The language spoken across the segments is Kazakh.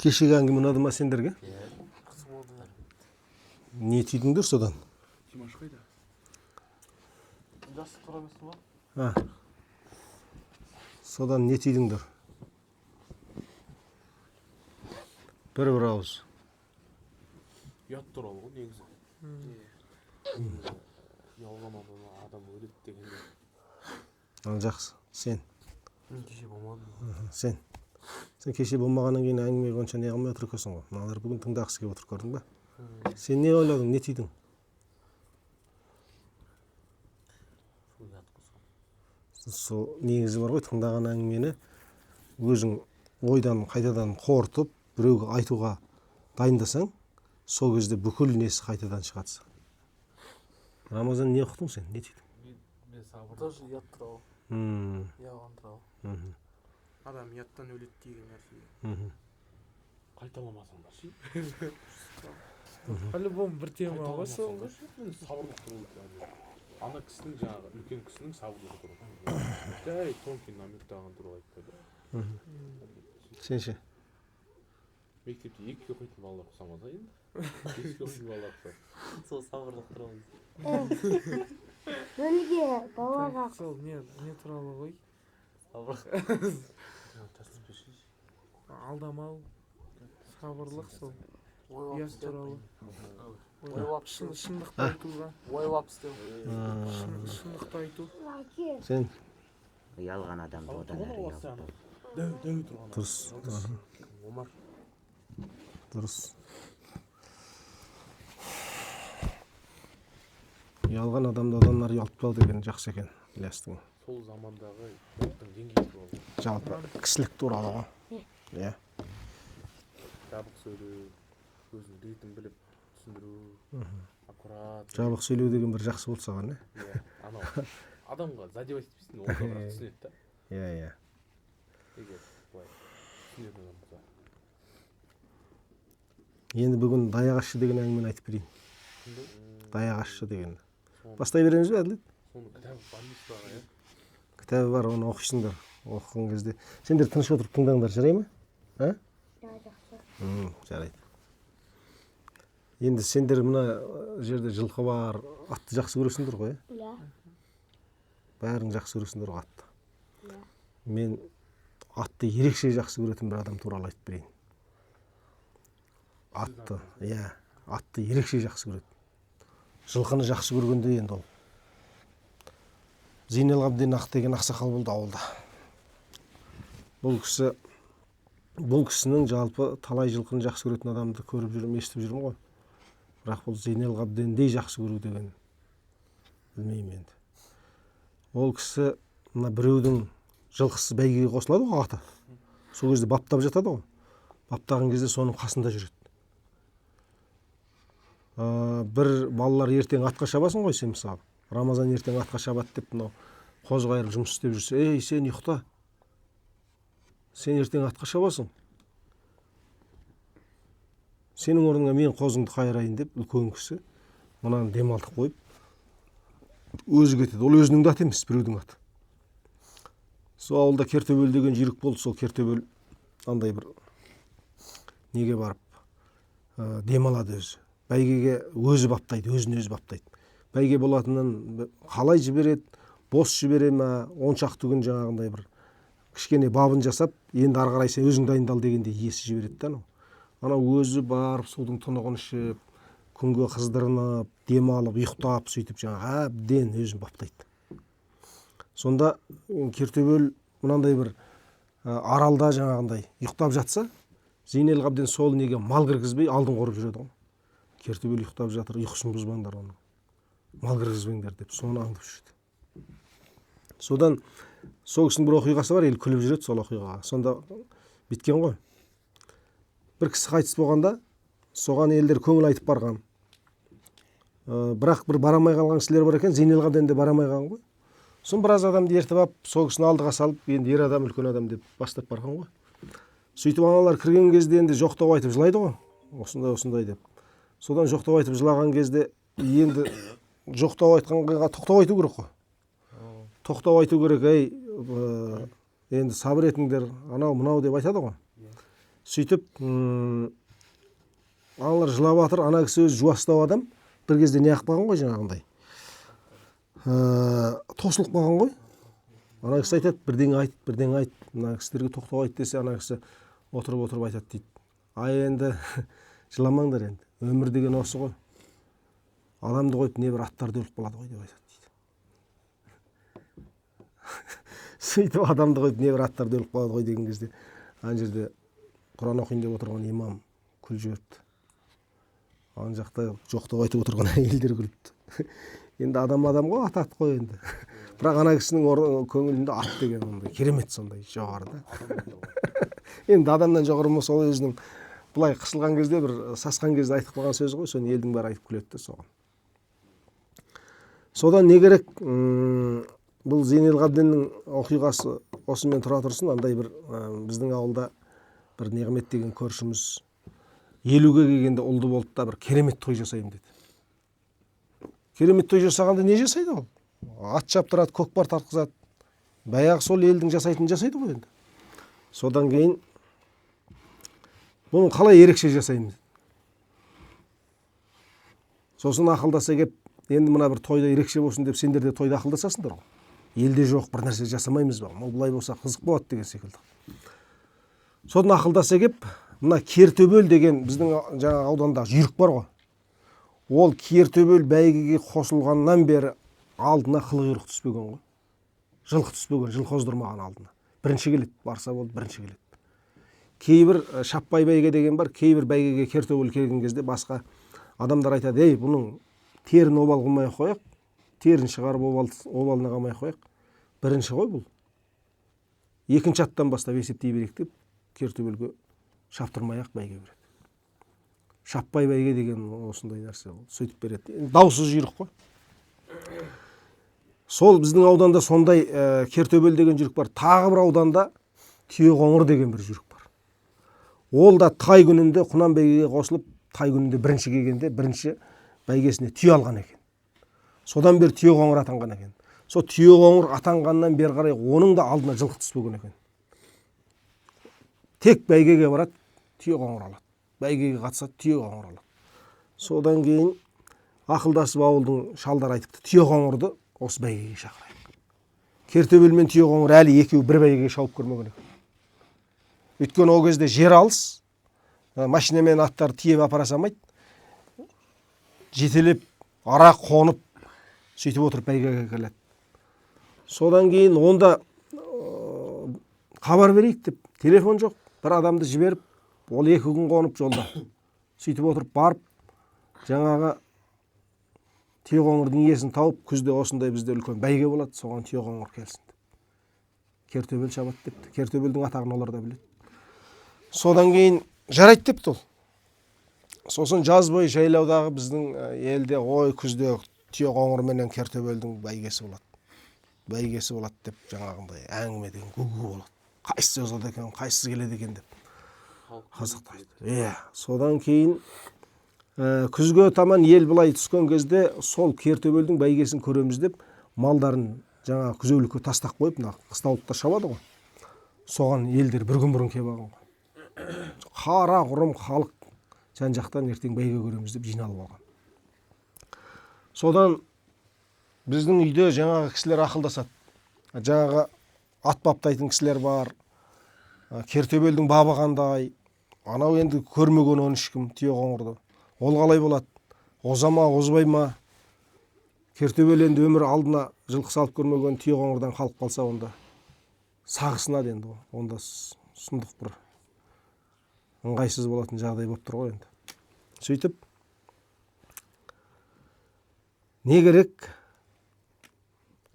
Кешегі әңгіме ұнады ма сендерге? Қызық болды. Не түйдіңдер содан? Димаш қайда? Жастық тұра берсін ба? Содан не түйдіңдер? Бір ауыз. Ұят туралы ғой негізі. Ұялғаннан адам өледі дегенде. Ал жақсы. Сен? Мен кеше болмадым. Сен кеше болмағаннан кейін әңгіме қонша не қылмай отырып көрсің ғой. Мыналар бүгін тыңдағысы келіп отырып көрдің ба? Сен не ойладың, не түйдің? Сол негізі бар ғой, тыңдаған әңгімені өзің ойдан қайтадан қорытып, біреуге айтуға дайындасаң, сол кезде бүкіл несі қайтадан шығады. Рамазан, не ұқтың сен, не түйдің? Мен сабыр. Даже ұят туралы. Ұялған туралы. Адам ұяттан өледі деген нәрсе. Қайталамасаң да ше. По-любому бір тема ғой сол. Сабырлық туралы. Ана кісінің жаңағы үлкен кісінің сабырлығы туралы. Жай тонкий намектаған туралы айтпайды. Сен ше? Мектепте екіге қойтын балалар ұқсамаса енді. Екіге қойтын балалар ұқсайды. Сол сабырлық туралы. Нөлге балаға Сол не туралы ғой? Сабырлық. Алдамау, сабырлық сол. Ойлап Ұят туралы. Ойлап Шындықты айтуға. Ойлап істеу. Шындықты айту. Сен? Ұялған адамды одан әрі ұялту. Дәу тұрған. Дұрыс. Омар. Дұрыс. Ұялған адамды одан әрі ұялтпау деген жақсы екен, Ілиястың. Сол замандағы ұлттың деңгейі туралы. Жалпы кісілік туралы ғой. Иә. Жабық сөйлеу, өзінің ретін біліп түсіндіру, аккурат. Жабық сөйлеу деген бір жақсы болды саған, не? Иә, анау адамға задевать етпейсің, ол да бірақ түсінеді да. Иә. Егер былай түсінетін адам болса. Енді бүгін даяқ ашшы деген әңгімені айтып берейін. Даяқ ашшы деген. Бастай береміз бе, Әділет? Соның кітабы бар емес пе, иә? Кітабы бар, оны оқисыңдар. Оқыған кезде. Сендер тыныш отырып тыңдаңдар, жарай ма? Жарайды. Енді сендер мына жерде жылқы бар, атты жақсы көресіңдер ғой, Иә. Бәрің жақсы көресіңдер ғой атты. Мен атты ерекше жақсы көретін бір адам туралы айтып берейін. Атты ерекше жақсы көреді. Жылқыны жақсы көргенде енді ол. Зейнел Ғабден Ақ деген ақсақал болды ауылда. Бұл кісінің жалпы талай жылқыны жақсы көретін адамды көріп жүрмін, естіп жүрмін ғой. Бірақ бұл Зейнел Ғабдендей жақсы көру деген білмеймін енді. Ол кісі мына біреудің жылқысы бәйгеге қосылады ғой аты. Сол кезде баптап жатады ғой. Баптаған кезде соның қасында жүреді. Бір балалар ертең атқа шабасың ғой сен мысалы. Рамазан ертең атқа шабады деп мынау қозы қайырып жұмыс істеп жүрсе, ей, сен ұйықта. Сен ертең атқа шабасың. Сенің орныңа мен қозыңды қайырайын деп үлкен кісі мынаны демалтып қойып өзі кетеді. Ол өзінің де аты емес, біреудің аты. Сол ауылда Кертөбел деген жүйрік болды. Сол Кертөбел андай бір неге барып демалады өзі. Бәйгеге өзі баптайды, өзін-өзі баптайды. Бәйге болатынын қалай жібереді, бос жібере ма, 10 шақты күн жаңағындай бір кішкене бабын жасап, енді ары қарай сен өзің дайындал дегенде иесі жібереді да анау. Анау өзі барып судың тұнығын ішіп, күнге қыздырынып, демалып, ұйықтап, сөйтіп жаңағы әбден өзін баптайды. Сонда Кертөбел мынандай бір аралда жаңағындай ұйықтап жатса, Зейнел Ғабден сол неге мал кіргізбей алдын қорып жүреді ғой. Кертөбел ұйықтап жатыр, ұйқысын бұзбаңдар оны. Мал кіргізбеңдер деп соны аңдып жүреді. Содан сол кісінің бір оқиғасы бар, ел күліп жүреді сол оқиғаға. Сонда біткен ғой. Бір кісі қайтыс болғанда, соған елдер көңіл айтып барған. Бірақ бір барамай қалған кісілер бар екен, Зейнел Ғабден де барамай қалған ғой. Соң біраз адамды ертіп алып, сол кісіні алдыға салып, енді ер адам, үлкен адам деп бастап барған ғой. Сөйтіп аналар кірген кезде енді жоқтау айтып жылайды ғой. Осындай деп. Содан жоқтау айтып жылаған кезде енді жоқтау айтқанға тоқтау айту керек қой. Тоқтау айту керек, енді сабыр етіңдер, анау мынау деп айтады ғой. сөйтіп аналар жылап жатыр. Ана кісі өзі жуастау адам. Бір кезде не қылып қалған ғой жаңағындай. Тосылып қалған ғой. Ана кісі айтады, бірдеңе айт. Ана кісілерге тоқтау айт десе, ана кісі отырып айтады дейді. Ай енді жыламаңдар енді. Өмір деген осы ғой. Адамды қойып не бір аттарды өліп қалады ғой деп айтады дейді. Сөйтіп адамды қойып не бір аттарды өліп қалады ғой деген кезде ана жерде Құран оқиын деп отырған имам күліп жіберіпті. Ана жақта жоқтау айтып отырған әйелдер күліпті. Енді адам ғой, ат қой енді. Бірақ ана кісінің көңілінде ат деген ондай керемет сондай жоғарыда. Енді адамнан жоғары болса ол өзінің былай қысылған кезде бір сасқан кезде айтып қалған сөзі ғой, соны елдің бәрі айтып күледі соған. Содан не керек? Бұл Зейнел Ғабденнің оқиғасы осымен тұра тұрсын. Андай бір біздің ауылда бір Неғмет деген көршіміз 50-ге келгенде ұлды болды да бір керемет той жасаймын деді. Керемет той жасағанда не жасайды ол? Ат шаптырады, көкпар тартқызады. Баяғы сол елдің жасайтынын жасайды ғой енді. Содан кейін бұны қалай ерекше жасаймыз? Сосын ақылдаса кеп, енді мына бір тойда ерекше болсын деп сендер де тойда ақылдасасыңдар ғой. Елде жоқ бір нәрсе жасамаймыз ба? Ол былай болса қызық болады деген секілді. Содан ақылдаса кеп, мына Кертөбел деген біздің жаңа аудандағы жүйрік бар ғой. Ол Кертөбел бәйгеге қосылғаннан бері алдына қылқұйрық түспеген ғой. Жылқы түспеген, жылқы оздырмаған алдына. Бірінші келеді, барса болды, бірінші келеді. Кейбір шаппай бәйге деген бар, кейбір бәйгеге Кертөбел келген кезде басқа адамдар айтады, ей, бұның терін обал қылмай қояқ, терін шығарып обалына қамай қояқ. Бірінші ғой бұл. Екінші аттан бастап есептей берек деп Кертөбелге шаптырмай-ақ бәйге береді. Шаппай бәйге деген осындай нәрсе ол. Сөйтіп береді. Даусыз жүйрік қой. Сол біздің ауданда сондай Кертөбел деген жүйрік бар. Тағы бір ауданда Түйеқоңыр деген бір жүйрік бар. Ол да тай күнінде Құнан бәйгеге қосылып, тай күнінде бірінші келгенде бірінші бәйгесіне түйе алған екен. Содан бері Түйеқоңыр атанған екен. Сол Түйеқоңыр атанғаннан бері қарай оның да алдына жылқы түспеген екен. Тек бәйгеге барады, Түйеқоңыр алады. Бәйгеге қатысады, Түйеқоңыр алады. Содан кейін ақылдасып ауылдың шалдар айтыпты, Түйеқоңырды осы бәйгеге шақырайық. Кертөбел мен Түйеқоңыр әлі екеуі бір бәйгеге шауып көрмеген екен. Өйткені ол кезде жер алыс, машинамен аттар тиеп апара салмайды. Жетелеп, ара қонып, сөйтіп отырып бәйгеге келеді. Содан кейін онда хабар берейік деп, телефон жоқ, бір адамды жіберіп, ол 2 күн қонып жолда. Сөйтіп отырып барып, жаңағы Түйеқоңырдың иесін тауып, күзде осындай бізде үлкен бәйге болады, соған Түйеқоңыр келсін. Кертөбел шабады депті. Кертөбелдің атағын олар да біледі. Содан кейін жарайды депті ол. Сосын жаз бойы жайлаудағы біздің елде ой күзде Түйеқоңыр менен Кертөбелдің бәйгесі болады. Бәйгесі болады деп жаңағындай әңгіме деген гүгу болады. Қайсысы жазады екен, қайсысы келеді екен деп. Қызықтайды. Содан кейін күзге таман ел былай түскен кезде сол Кертөбелдің бәйгесін көреміз деп малдарын жаңа күзеулікке тастақ қойып, қыстаулықтар шабады ғой. Соған елдер бір күн бұрын келіп алған ғой. Қара құрым халық жан-жақтан ертең бәйге көреміз деп жиналып алған. Содан біздің үйде жаңағы кісілер ақылдасады. Жаңағы ат баптайтын кісілер бар. Кертөбелдің бабы қандай? Анау енді көрмеген оны ешкім Түйеқоңырды. Ол қалай болады? Оза ма, озбай ма? Кертөбел енді өмір алдына жылқы салып көрмеген Түйеқоңырдан қалып қалса, онда сағысынады енді. Онда сұмдық бір ыңғайсыз болатын жағдай болып тұр ғой енді. Сөйтіп, не керек?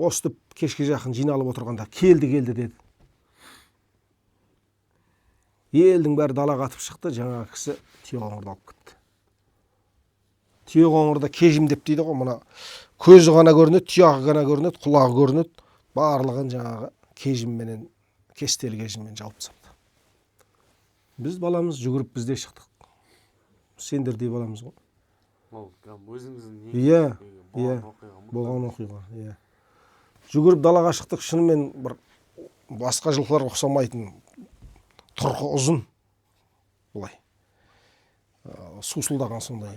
Остып кешке жақын жиналып отырғанда келді деді. Елдің бәрі далаға атып шықты, жаңағы кісі Түйеқоңырды алып кетті. Түйеқоңырда кежім деп дейді ғой, мына көзі ғана көрінеді, тұяғы ғана көрінеді, құлағы көрінеді, барлығын жаңағы кежімменен, кестелі кежіммен жауып тастапты. Біз баламыз жүгіріп бізде шықтық. Сендердей баламыз ғой. Ол өзіңіздің болған оқиға. Жүгіріп далаға шықтық, шынымен бір басқа жылқыларға ұқсамайтын тұрқы ұзын, былай сусылдаған сондай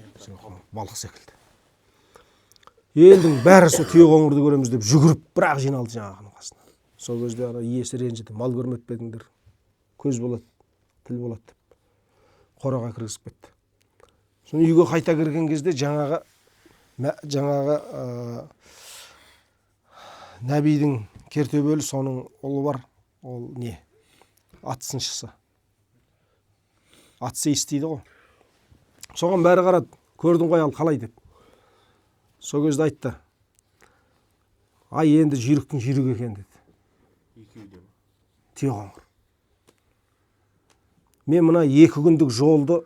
балық секілді. Елдің бәрі сол түйеқоңырды көреміз деп жүгіріп бірақ жиналды жаңағының қасына. Сол кезде ана иесі ренжіді, мал көрмеппедіңдер, көз болады, тіл болады деп қораға кіргізіп кетті. Соны үйге қайта кірген кезде жаңағы Нәбидің кертөбелі соның ұлы бар, ол не? Ат сыншысы. Ат сейіс дейді ғой. Соған бәрі қарады, көрдің ғой ал қалай деп. Сол кезде айтты, ай енді жүйріктің жүйрік екен деді. Екеуде ма? Түйеқоңыр. Мен мына 2 күндік жолды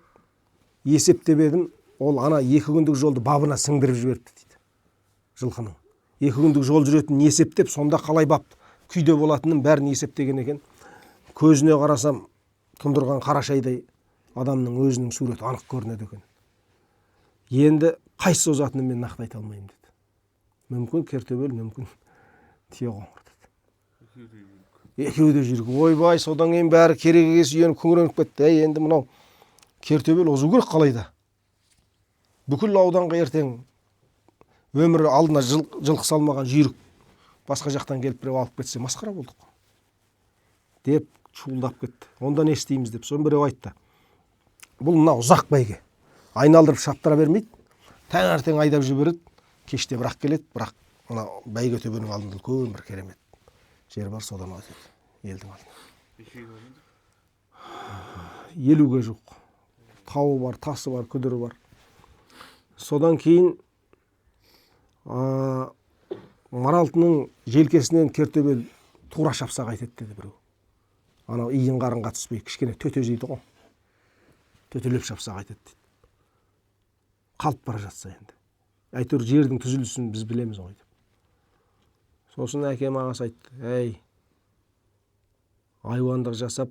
есептеп едім, ол ана 2 күндік жолды бабына сіңдіріп жіберіпті дейді. Жылқының. 2 күндік жол жүретінін есептеп, сонда қалай бап күйде болатынын бәрін есептеген екен. Көзіне қарасам, тұндырған қарашайдай адамның өзінің суреті анық көрінеді екен. Енді қайсы озатынын мен нақты айта алмаймын деді. Мүмкін кертөбел, мүмкін түйеқоңыр деді. Екеуі де жүйрік. Ойбай, содан кейін бәрі керегеге сүйеніп күңіреніп кетті. Енді мынау кертөбел озу керек қалайда. Бүкіл ауданға ертең өмірі алдына жылқы салмаған жүйрік басқа жақтан келіп біреу алып кетсе масқара болдық деп шуылдап кетті. Онда не істейміз деп. Соны біреу айтты. Бұл мына ұзақ бәйге. Айналдырып шаптыра бермейді. Таңертең айдап жібереді. Кеште бірақ келеді. Бірақ мына бәйге төбенің алдында үлкен бір керемет жер бар, содан өтеді елдің алдына. 50-ге жоқ. Тауы бар, тасы бар, күдірі бар. Содан кейін Маралтының желкесінен кертөбел тура шапса қайтеді деді біреу. Анау иін қарынға түспей, кішкене төте жейді ғой. Төтелеп шапса қайтеді дейді. Қалып бара жатса енді. Әйтеуір жердің түзілісін біз білеміз ғой деп. Сосын әкем ағасы айтты, әй, айуандық жасап,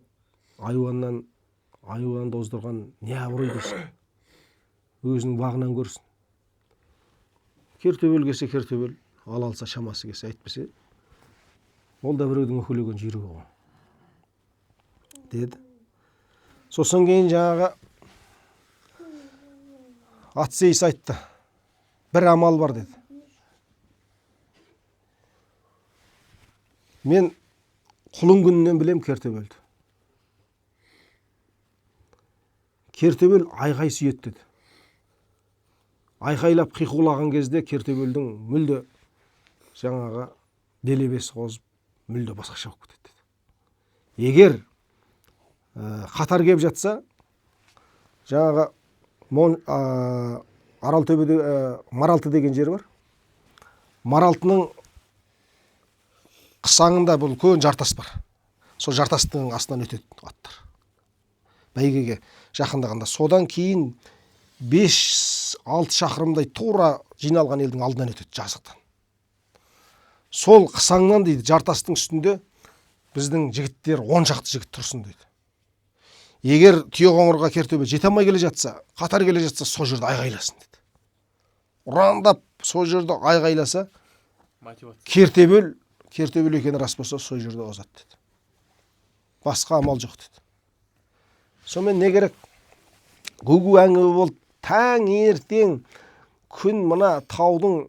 айуанды оздырған не абырой дейсің? Өзінің бағынан көрсін. Кертөбел келсе кертөбел, алса шамасы келсе, әйтпесе, ол да біреудің өкілеген жүйрігі ғой деді. Сосын кейін жаңағы ат сейіс айтты. Бір амал бар деді. Мен құлын күнінен білем кертөбелді. Кертөбел айғай сүйет деді. Айқайлап қиқулаған кезде кертөбелдің мүлде жаңағы делебесі қозып, мүлде басқаша болып кетеді деді. Егер қатар кеп жатса, жаңағы Аралтөбеде Маралты деген жер бар. Маралтының қысаңында бұл үлкен жартас бар. Сол жартастың астынан өтеді аттар. Бәйгеге жақындағанда. Содан кейін 5-6 шақырымдай тура жиналған елдің алдынан өтеді жазықтан. Сол қысаңнан дейді, жартастың үстінде біздің жігіттер 10 шақты жігіт тұрсын дейді. Егер түйеқоңырға кертөбел жете алмай келе жатса, қатар келе жатса, сол жерде айғайласын деді. Ұрандап сол жерде айғайласа, кертөбел екені рас болса, сол жерде озады деді. Басқа амал жоқ деді. Сонымен не керек? Гүгу әңгіме болды. Таң ертең күн мына таудың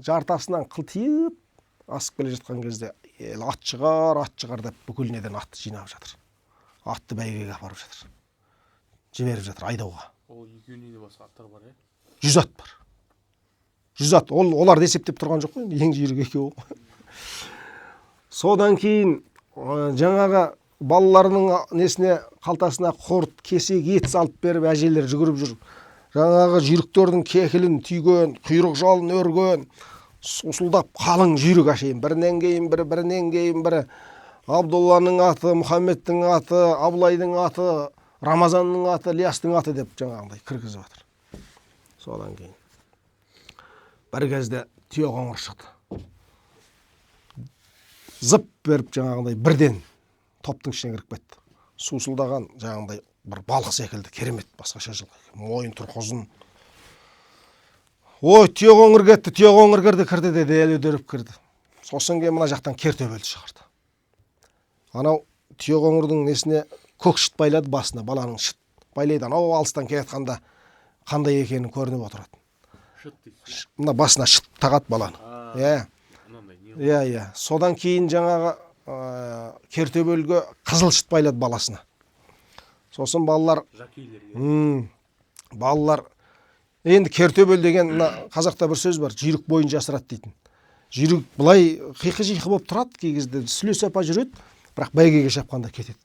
жартасынан қылтиып асып келе жатқан кезде ат шығар деп бүкіл неден атты жинап жатыр. Атты бәйгеге апарып жатыр. Жіберіп жатыр айдауға. Ол екеуінен де басқа аттар бар, 100 ат бар. 100 ат. Оларды есептеп тұрған жоқ қой, ең жүйрік екеуі. Содан кейін жаңағы балаларының несіне қалтасына құрт, кесек, ет салып беріп, әжелер жүгіріп жүр. Жаңағы жүйріктердің кекілін түйген, құйрық жалын өрген, ұсылдап қалың жүйрік әшейін. Бірінен кейін бірі. Абдулланың аты, Мұхаммедтің аты, Абылайдың аты, Рамазанның аты, Ілиястың аты деп жаңағындай кіргізіп жатыр. Содан кейін бір кезде түйеқоңыр шықты. Зып беріп жаңағындай бірден топтың ішіне кіріп кетті. Сусылдаған жаңағындай бір балық секілді керемет басқаша жылқы. Мойын тұрқызын. Ой, түйеқоңыр кірді деді, әлі өдеріп кірді. Сосын кейін мына жақтан кертөбелді шығарды. Анау түйеқоңырдың несіне көк шыт байлады басына, баланың шыт байлайды, анау алыстан келатқанда қандай екені көрініп отырады. Шыт дейсіз. Мына басына шыт тағады баланы. Иә. Мынандай не Иә. Содан кейін жаңағы кертөбелге қызыл шыт байлады баласына. Сосын балалар жакейлерге. балалар енді кертөбел деген мына қазақта бір сөз бар, жүйрік бойын жасырады дейтін. Жүйрік былай қиқы-жиқы болып тұрады, кей кезде сүлес апа жүреді, бірақ бәйгеге шапқанда кетеді.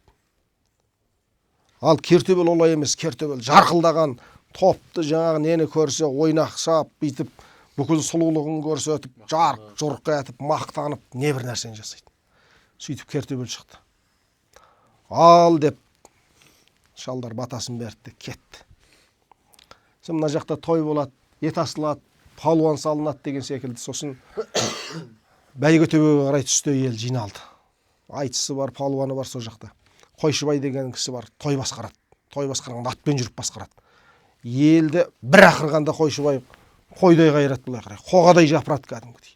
Ал кертөбел олай емес, кертөбел жарқылдаған топты жаңағы нені көрсе ойнақшап бүйтіп бүкіл сұлулығын көрсетіп, жарқ-жұрқ етіп, мақтанып, не бір нәрсені жасайды. Сөйтіп кертөбел шықты. Ал деп шалдар батасын берді, кетті. Мына жақта той болады, ет асылады, палуан салынады деген секілді. Сосын бәйге төбеге қарай түсті ел жиналды. Айтысы бар, палуаны бар сол жақта. Қойшыбай деген кісі бар, той басқарады. Той басқарғанда атпен жүріп басқарады. Елді бір ақырғанда Қойшыбай қойдай қайрат былай қарай, қоғадай жапырады кәдімгідей.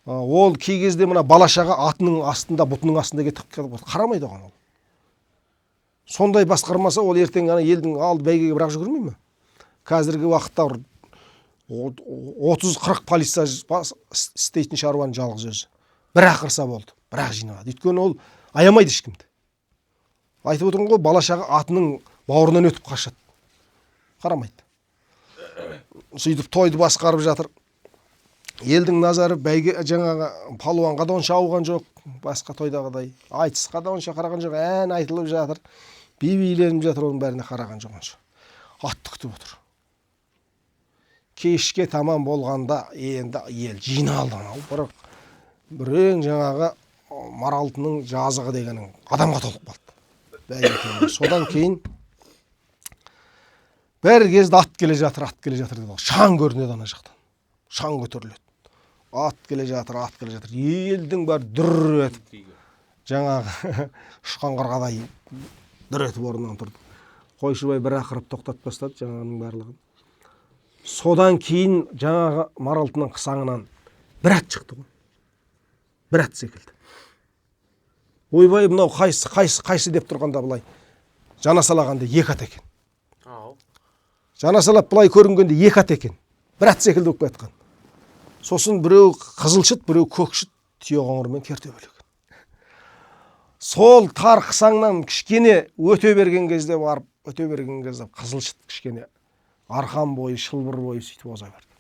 Ол кей кезде мына балашаға атының астында, бұтының астында кетіп қарамайды оған ол. Сондай басқармаса ол ертең елдің алды бәйгеге бірақ жүгірмей ме? Қазіргі уақытта 30-40 полиция істейтін шаруаның жалғыз өзі. Бір ақырса болды, бірақ жинады. Өйткені ол аямайды ешкімді. Айтып отырмын ғой, балашаға атының бауырынан өтіп қашады. Қарамайды. Сөйтіп тойды басқарып жатыр. Елдің назары бәйге жаңағы палуанға да онша ауған жоқ, басқа тойдағыдай. Айтысқа да онша қараған жоқ, ән айтылып жатыр. Би-биленіп жатыр, оның бәріне қараған жоқ онша. Атты күтіп отыр. Кешке тамам болғанда енді ел жиналды. Бірең жаңағы Маралтының жазығы дегенің адамға толып қалды. Содан кейін бәрі кезде ат келе жатыр деді. Шаң көрінеді ана жақтан. Шаң көтеріледі. Ат келе жатыр. Елдің бәрі дүр етіп, жаңағы ұшқан қарғадай дүр етіп орнынан тұрды. Қойшыбай бір ақырып тоқтатып бастады жаңағының барлығын. Содан кейін жаңағы Маралтының қысаңынан бір ат шықты ғой. Бір ат секілді. Ойбай, мынау қайсы деп тұрғанда былай жанасалағанда екі ат екен. Жанасалап былай көрінгенде екі ат екен. Бір ат секілді болып кеткен. Сосын біреу қызылшыт, біреу көкшіт, түйеқоңыр мен кертөбел екен. Сол тар қысаңнан кішкене өте берген кезде қызылшыт кішкене арқан бойы, шылбыр бойы сөйтіп оза берді.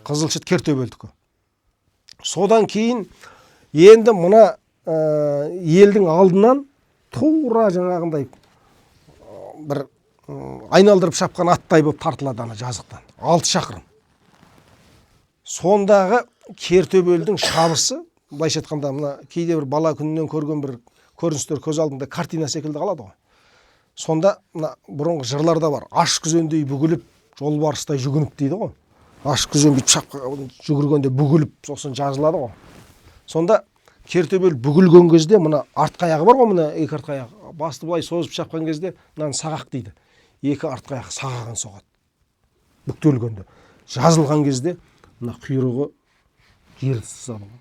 Қызылшыт кертөбелдікі. Содан кейін енді мына елдің алдынан тура жаңағындай бір айналдырып шапқан аттай болып тартылады ана жазықтан. 6 шақырым. Сондағы кертөбелдің шабысы, былайша айтқанда мына кейде бір бала күнінен көрген бір көріністер көз алдында картина секілді қалады ғой. Сонда мына бұрынғы жырларда бар. Аш күзендей бүгіліп, жолбарыстай жүгініп дейді ғой. Аш күзен бүйтіп шапқа жүгіргенде бүгіліп, сосын жазылады ғой. Сонда кертөбел бүгілген кезде мына артқы аяғы бар ғой, мына екі артқы аяғы. Басты былай созып шапқан кезде мынаны сағақ дейді. Екі артқы аяғы сағағын соғады. Бүктелгенде. Жазылған кезде мына құйрығы жерсіз салынған.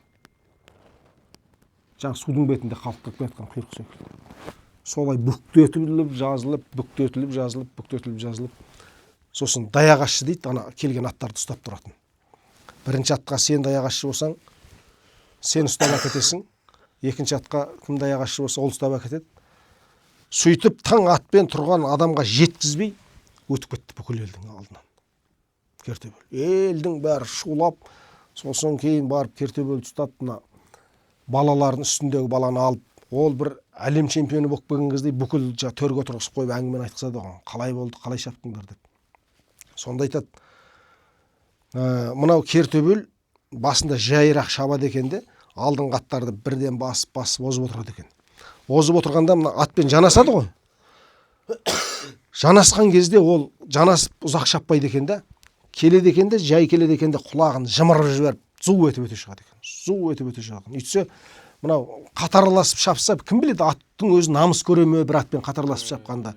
Жаңа судың бетінде қалықтап жатқан құйрық секілді. Солай бүктетіліп жазылып. Сосын даяғашшы дейді, ана келген аттарды ұстап тұратын. Бірінші атқа сен даяғашшы болсаң, сен ұстап әкетесің. Екінші атқа кім даяғашшы болса, ол ұстап әкетеді. Сөйтіп таң атпен тұрған адамға жеткізбей өтіп кетті бүкіл елдің алдынан. Кертөбел. Елдің бәрі шулап, сосын кейін барып кертөбел ұстап, балалардың үстіндегі баланы алып, ол бір әлем чемпионы болып келген кезде бүкіл төрге тұрғызып қойып әңгімені айтқызады оған. Қалай болды, қалай шаптыңдар деп. Сонда айтады, мынау кертөбел басында жайырақ шабады екен де, алдыңғы аттарды бірден басып озып отырады екен. Озып отырғанда мына атпен жанасады ғой. Жанасқан кезде ол жанасып ұзақ шаппайды екен де, келеді екен де, жай келеді екен де, құлағын жымырып жіберіп, зу етіп өте шығады екен. Үйтсе, мынау қатарласып шапса, кім біледі, аттың өзі намыс көре ме бір атпен қатарласып шапқанда.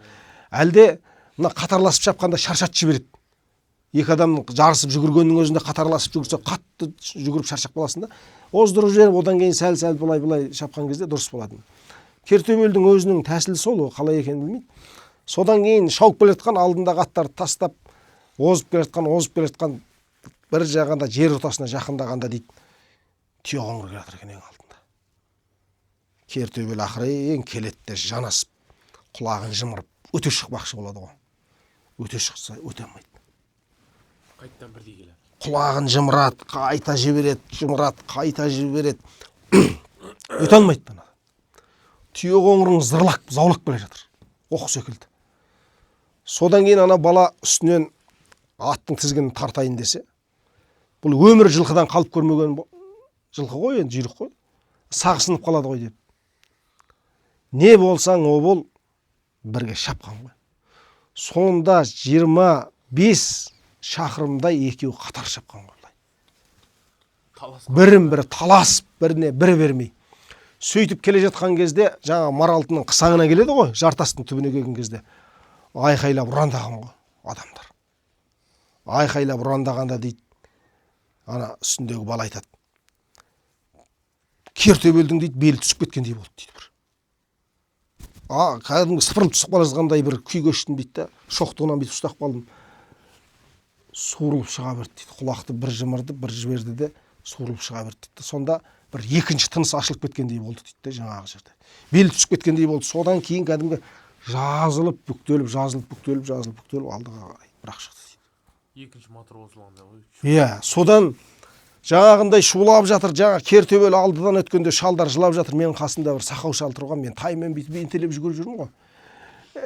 Әлде мына қатарласып шапқанда шаршатып жібереді. Екі адамның жарысып жүгіргеннің өзінде қатарласып жүгірсе, қатты жүгіріп шаршап қаласың да, оздырып жіберіп, одан кейін сәл былай шапқан кезде дұрыс болады. Кертөбелдің өзінің тәсілі сол, ол қалай екенін білмейді. Содан кейін шауып келе жатқан алдындағы аттарды тастап, озып келе жатқан бір жағында жер ортасына жақындағанда дейді, түйеқоңыр келе жатыр екен ең алдында. Кертөбел ақырын келеді де жанасып, құлағын жымырып, өте шықпақшы болады ғой. Өте шықса өте алмайды. Қайттан бірдей келеді. Құлағын жымырады, қайта жібереді. Өте алмайды бана. Түйеқоңырың зырлап, заулап келе жатыр. Оқ секілді. Содан кейін ана бала үстінен аттың тізгінін тартайын десе, бұл өмір жылқыдан қалып көрмеген жылқы ғой, енді жүйрік қой. Сағысынып қалады ғой деп. Не болсаң о бол, бірге шапқан ғой. Сонда 25 шақырымдай екеуі қатар шапқан ғой. Бірін-бірі таласып, біріне бірі бермей. Сөйтіп келе жатқан кезде, жаңа Маралтының қысаңына келеді ғой, жартастың түбіне келген кезде, айқайлап ұрандаған ғой адамдар. Айқайлап ұрандағанда дейді, ана үстіндегі бала айтады, Кертөбелдің дейді, белі түсіп кеткендей болды дейді бір. Кәдімгі сыпырылып түсіп бара жатқандай бір күй көштім дейді, шоқтығынан бүйтіп ұстап қалдым. Суырылып шыға берді дейді, құлақты бір жымырды, бір жіберді де суырылып шыға берді дейді. Сонда бір екінші тыныс ашылып кеткендей болды дейді, жаңағы жерде. Белі түсіп кеткендей болды. Содан кейін кәдімгі жазылып, бүктеліп алдыға қарай бірақ шықты дейді. Екінші мотор қосылғанда ғой. Иә, содан жаңағындай шулап жатыр, жаңа Кертөбел алдыдан өткенде шалдар жылап жатыр. Менің қасымда бір сақау шал тұрған, мен таймен бүйтіп ентелеп жүгіріп жүрмін ғой.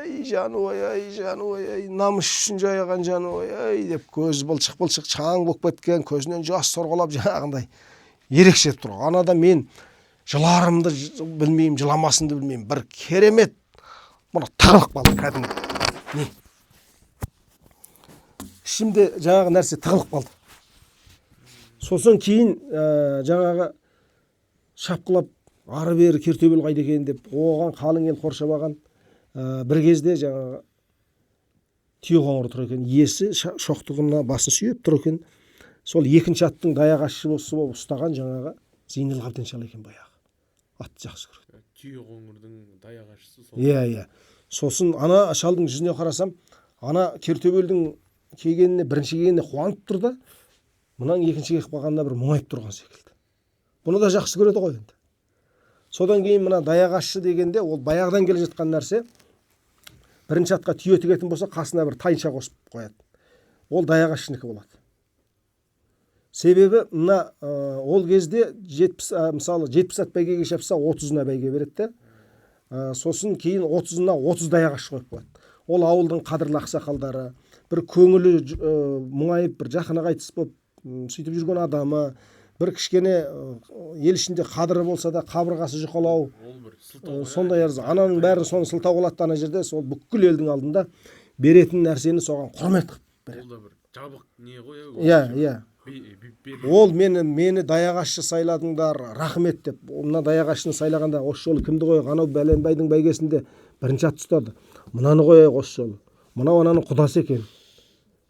Ей жануай, намыс үшін жаяған жануай деп көз былшық чаң болып кеткен, көзінен жас сорғалап жаңағындай ерекше тұр. Анада мен жыларымды білмеймін, жыламасымды білмеймін. Бір керемет мұны тығылып қалды кәдімгі. Не? Ішімде жаңағы нәрсе тығылып қалды. Сосын кейін жаңағы шапқылап ары бері Кертөбел қайда екен деп оған қалың ел қоршап алған. Бір кезде жаңағы түйеқоңыр тұр екен, иесі шоқтығына басын сүйеп тұр екен. Сол екінші аттың даяқ ашшы болып ұстаған жаңағы Зейнел Қабден шал екен баяғы. Атты жақсы көреді. Түйеқоңырдың даяқ ашшысы сол. Иә. Сосын ана шалдың жүзіне қарасам, ана Кертөбелдің бірінші келгеніне қуанып тұр да, мұнан екінші келіп қалғанына бір мұңайып тұрған секілді. Бұны да жақсы көреді ғой енді. Содан кейін мына даяқ ашшы дегенде, ол баяғыдан келе жатқан нәрсе. Бірінші атқа түйе тігетін болса, қасына бір тайынша қосып қояды. Ол даяқ ашшынікі болады. Себебі мына ол кезде 70 ат бәйгеге шапса 30-на бәйге береді. Сосын кейін 30-на 30 даяқ ашшы қойып қояды. Ол ауылдың қадірлі ақсақалдары, бір көңілі мұңайып, бір жақыны қайтыс болып, сөйтіп жүрген адамы, бір кішкене ел ішінде қадірі болса да қабырғасы жұқалау, сондай арыз. Ананың бәрі соны сылтау қылады ана жерде, сол бүкіл елдің алдында беретін нәрсені соған құрмет қылып береді. Ол да бір жабық не ғой. Иә. Ол мені даяқ ашшы сайладыңдар, рахмет деп. Мына даяқ ашшыны сайлағанда осы жолы кімді қояйық? Анау бәленбайдың бәйгесінде бірінші ат ұстады. Мынаны қояйық осы жолы. Мынау ананың құдасы екен.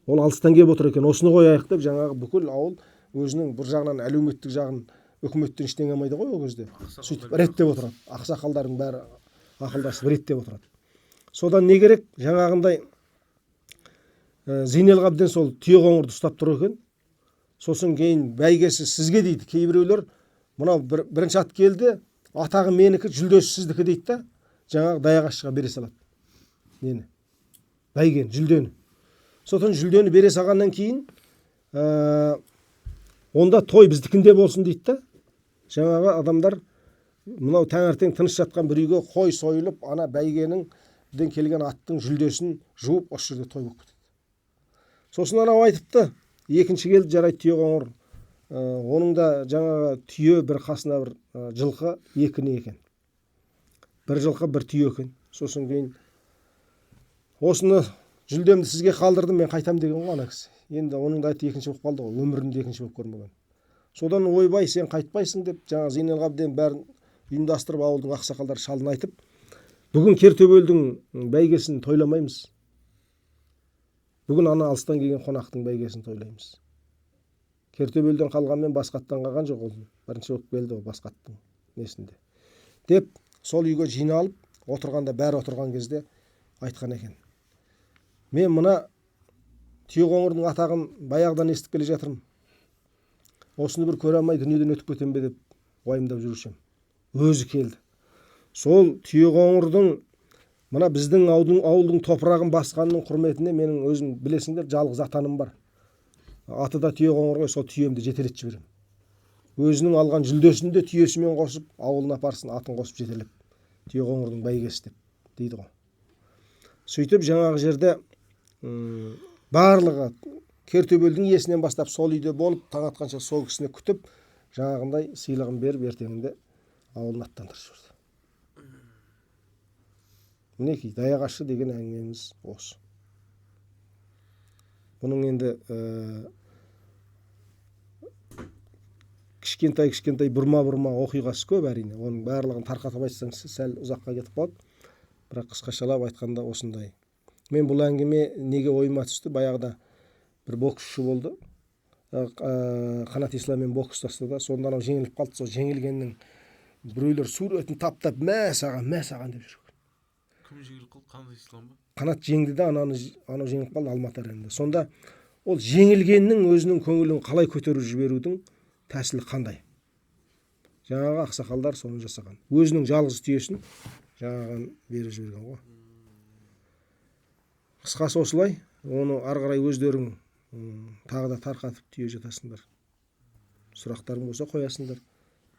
Ол алыстан келіп отыр екен. Осыны қояйық деп жаңағы бүкіл ауыл өзінің бір жағынан әлеуметтік жағын үкіметтен ештеңе алмайды ғой ол кезде. Сөйтіп реттеп отырады. Ақсақалдардың бәрі ақылдасып реттеп отырады. Содан не керек? Жаңағындай Зейнел Қабден сол түйеқоңырды ұстап тұр екен. Сосын кейін бәйгесі сізге дейді. Кейбіреулер мынау бірінші ат келді, атағы менікі, жүлдесі сіздікі дейді да, жаңағы даяқ ашшыға бере салады. Нені? Бәйген, жүлдені. Сосын жүлдені бере салғаннан кейін онда той біздікінде болсын дейді да. Жаңағы адамдар мынау таңертең тыныш жатқан бір үйге қой сойылып, ана бәйгенің келген аттың жүлдесін жуып, осы жерде той болып кетеді. Сосын анау айтыпты, екінші келді жарайды түйеқоңыр. Оның да жаңағы түйе бір қасына бір жылқы екіні екен. Бір жылқы бір түйе екен. Сосын кейін осыны жүлдемді сізге қалдырдым, мен қайтам деген ғой ана кісі. Енді оның да айты екінші болып қалды ғой, өмірінде екінші болып көрмеген. Содан ойбай сен қайтпайсың деп жаңа Зейнел Қабден бәрін ұйымдастырып ауылдың ақсақалдары шалын айтып, бүгін Кертөбелдің бәйгесін тойламаймыз. Бүгін ана алыстан келген қонақтың бәйгесін тойлаймыз. Кертөбелден қалғанмен Басқаттан қалған жоқ ол. Бірінші болып келді ол Басқаттың несінде. Деп сол үйге жиналып отырғанда, бәрі отырған кезде айтқан екен: мен мына Түйеқоңырдың атағын баяғыдан естіп келе жатырмын. Осыны бір көре алмай дүниеден өтіп кетем бе деп уайымдап жүрушем. Өзі келді. Сол Түйеқоңырдың мына біздің ауылдың топырағын басқанның құрметіне менің өзім білесіңдер, жалғыз атаным бар. Аты да Түйеқоңыр ғой, сол түйемді жетелетіп жіберем. Өзінің алған жүлдесін де түйесімен қосып, ауылына апарсын, атын қосып жетелеп. Түйеқоңырдың бәйгесі деп дейді ғой. Сөйтіп жаңағы жерде барлығы Кертөбелдің иесінен бастап сол үйде болып, таң атқанша сол кісіні күтіп, жаңағындай сыйлығын беріп, ертеңінде ауылын аттандырып жіберді. Мінекей, Даяқашы деген әңгімеміз осы. Бұның енді кішкентай бұрма оқиғасы көп әрине. Оның барлығын тарқатып айтсаң сәл ұзаққа кетіп қалады. Бірақ қысқашалап айтқанда осындай. Мен бұл әңгіме неге ойыма түсті? Баяғыда бір боксшы болды. Қанат Исламмен бокс тастады. Сонда анау жеңіліп қалды. Сол жеңілгеннің біреулер суретін таптап мә саған деп жүр. Кім жеңіліп қалды? Қанат Ислам ба? Қанат жеңді де анау жеңіліп қалды Алматы аренде. Сонда ол жеңілгеннің өзінің көңілін қалай көтеріп жіберудің тәсілі қандай? Жаңағы ақсақалдар соны жасаған. Өзінің жалғыз түйесін жаңаған беріп жіберген ғой. Қысқасы осылай. Оны ары қарай өздерің тағы да тарқатып түйе жатасыңдар. Сұрақтарың болса қоясыңдар.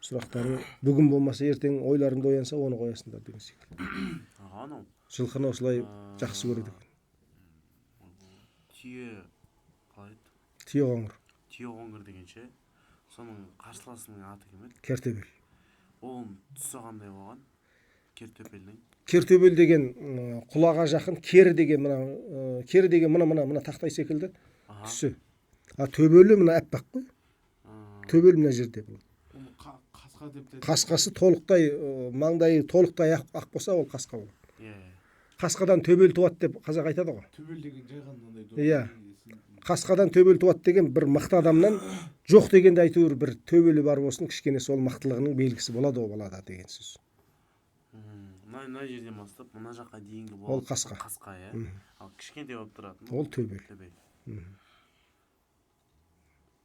Сұрақтарың бүгін болмаса ертең ойларыңды оянса оны қоясыңдар деген секілді. Анау Жылқыны осылай жақсы көреді екен. түйе қалай еді? Түйеқоңыр. Түйеқоңыр дегенше, соның қарсыласының аты кім еді? Кертөбел. Оның тұсы қандай болған? Кертөбелдің. Кертөбел деген құлаға жақын, кері деген мына тақтай секілді түсі. Төбелі мына әппақ қой. Төбел мына жерде болады. Оны қасқа деп те. Қасқасы толықтай, маңдайы толықтай ақ болса ол қасқа болады. Қасқадан төбел туады деп қазақ айтады ғой. Төбел деген жай ғана Иә. Қасқадан төбел туады деген бір мықты адамнан жоқ дегенде әйтеуір бір төбелі бар болсын, кішкене сол мықтылығының белгісі болады ол балада деген сөз. Мына жерден бастап мына жаққа дейінгі Ол қасқа. Қасқа, иә. Ал кішкентай болып тұратын. Ол төбел.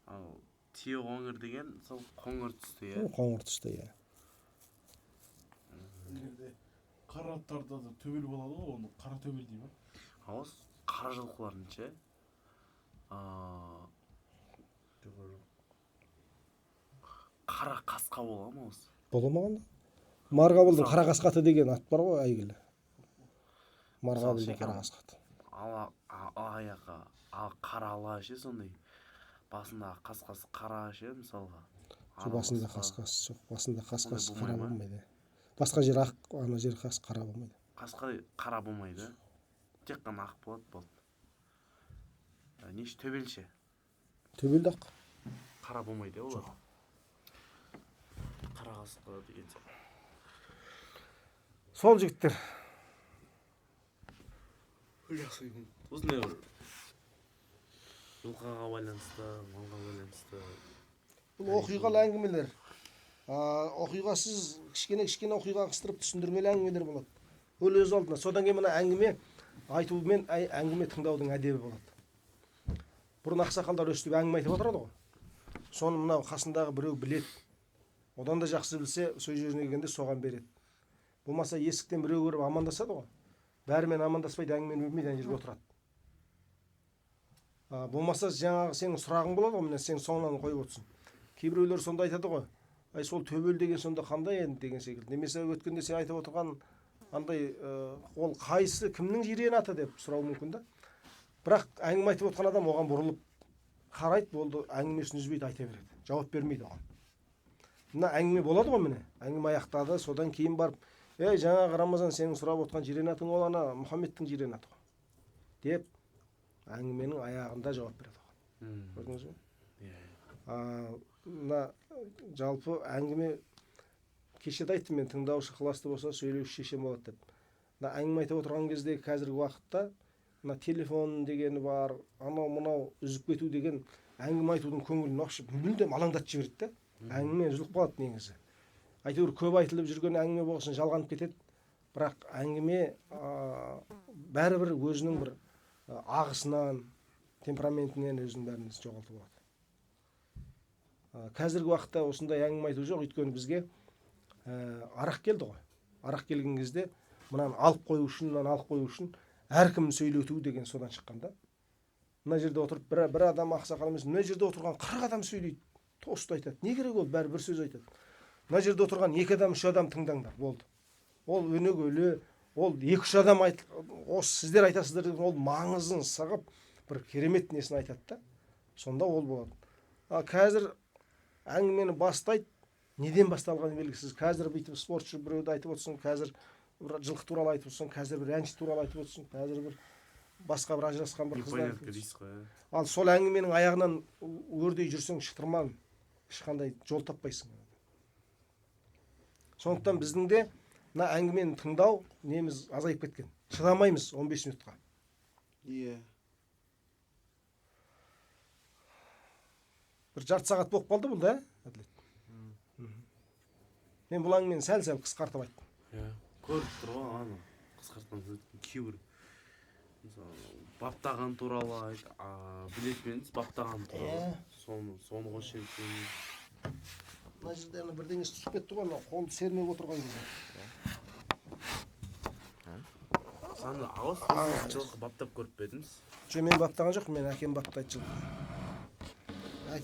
Ал Түйеқоңыр деген сол қоңыр түсті, иә. Ол қоңыр түсті, иә. Қара аттарда да төбел болады ғой, оны қара төбел дейді ма? Ал қара жылқылардың ше? Қара қасқа бола ма осы? Боламаған да. Марғабылдың қара қасқаты деген ат бар ғой, әйгілі. Марғабылдың қара қасқаты. Аяққа қара ала ше сондай. Басында қасқасы қара ше мысалға. Басында қасқасы жоқ. Басында қасқасы қара болмайды. Басқа жер ақ, ана жер қара болмайды. Қасқа қара болмайды. Тек қана ақ болады. Неше төбел ше? Төбел ақ. Қара болмайды олар. Қара қасқа деген ше. Сол жігіттер. Осындай бір жылқыға байланысты, малға байланысты. Бұл оқиғалы әңгімелер. Оқиғасыз кішкене оқиға қыстырып түсіндірмелі әңгімелер болады. Ол өз алдына. Содан кейін мына әңгіме айту мен әңгіме тыңдаудың әдебі болады. Бұрын ақсақалдар өстіп әңгіме айтып отырады ғой. Соны мынау қасындағы біреу біледі. Одан да жақсы білсе, сол жеріне келгенде соған береді. Болмаса есіктен біреу көріп амандасады ғой. Бәрімен амандаспайды, әңгімені білмейді, ана жерге отырады. Болмаса жаңағы сенің сұрағың болады ғой, міне сен соңынан қойып отырсың. Кейбіреулер сонда айтады ғой. Ай сол төбел деген сонда қандай енді деген секілді. Немесе өткенде сен айтып отырған андай ол қайсы кімнің жирен аты деп сұрау мүмкін да. Бірақ әңгіме айтып отырған адам оған бұрылып қарайды, болды, әңгімесін үзбейді, айта береді. Жауап бермейді оған. Мына әңгіме болады ғой міне. Әңгіме аяқтады, содан кейін барып, жаңағы Рамазан сенің сұрап отқан жирен атың ол ана Мұхаммедтің жирен аты ғой деп әңгіменің аяғында жауап береді оған. Көрдіңіз бе? Мына жалпы әңгіме кеше де айттым мен, тыңдаушы ықыласты болса сөйлеуші шешен болады деп. Мына әңгіме айтып отырған кезде қазіргі уақытта мына телефон дегені бар, анау үзіп кету деген әңгіме айтудың көңілін мүлдем алаңдатып жібереді да. Әңгіме үзіліп қалады негізі. әйтеуір көп айтылып жүрген әңгіме болсын жалғанып кетеді. Бірақ әңгіме бәрібір өзінің бір ағысынан, темпераментінен өзінің бәрін жоғалтып алады. Қазіргі уақытта осындай әңгіме айту жоқ, өйткені бізге арақ келді ғой. Арақ келген кезде мынаны алып қою үшін әркім сөйлету деген содан шыққанда. Мына жерде отырып бір адам ақсақал емес, мына жерде отырған 40 адам сөйлейді, тосты айтады. Не керек ол, бәрі бір сөз айтады. Мына жерде отырған 2 адам, 3 адам тыңдаңдар, болды. Ол өнегөлі, ол 2-3 адам осы сіздер айтасыздар деген ол маңызын сығып бір керемет несін айтады да. Сонда ол болады. Қазір әңгімені бастайды, неден басталғаны белгісіз. Қазір бүйтіп спортшы біреуді айтып отырсың, қазір жылқы туралы айтып отырсың, қазір бір әнші туралы айтып отырсың, қазір бір басқа бір ажырасқан бір қыздар. Ал сол әңгіменің аяғынан өрдей жүрсең шытырман, ешқандай жол таппайсың. Сондықтан біздің де мына әңгімені тыңдау неміз азайып кеткен. Шыдамаймыз 15 минутқа. Иә. Бір жарты сағат болып қалды бұл да, Әділет. Мен бұл әңгімені сәл-сәл қысқартып айттым. Иә. Көріп тұр ғой аны. Қысқартқан кейбір баптаған туралы білетпеңіз, баптаған туралы. Соны қошемін. Мына жерде бірдеңесі түсіп кетті ғой, қолды сермеп отырған кезде. Саны ауыз жылқы баптап көріп пе едіңіз? Жоқ, мен баптаған жоқ, мен әкем баптайды жылқы.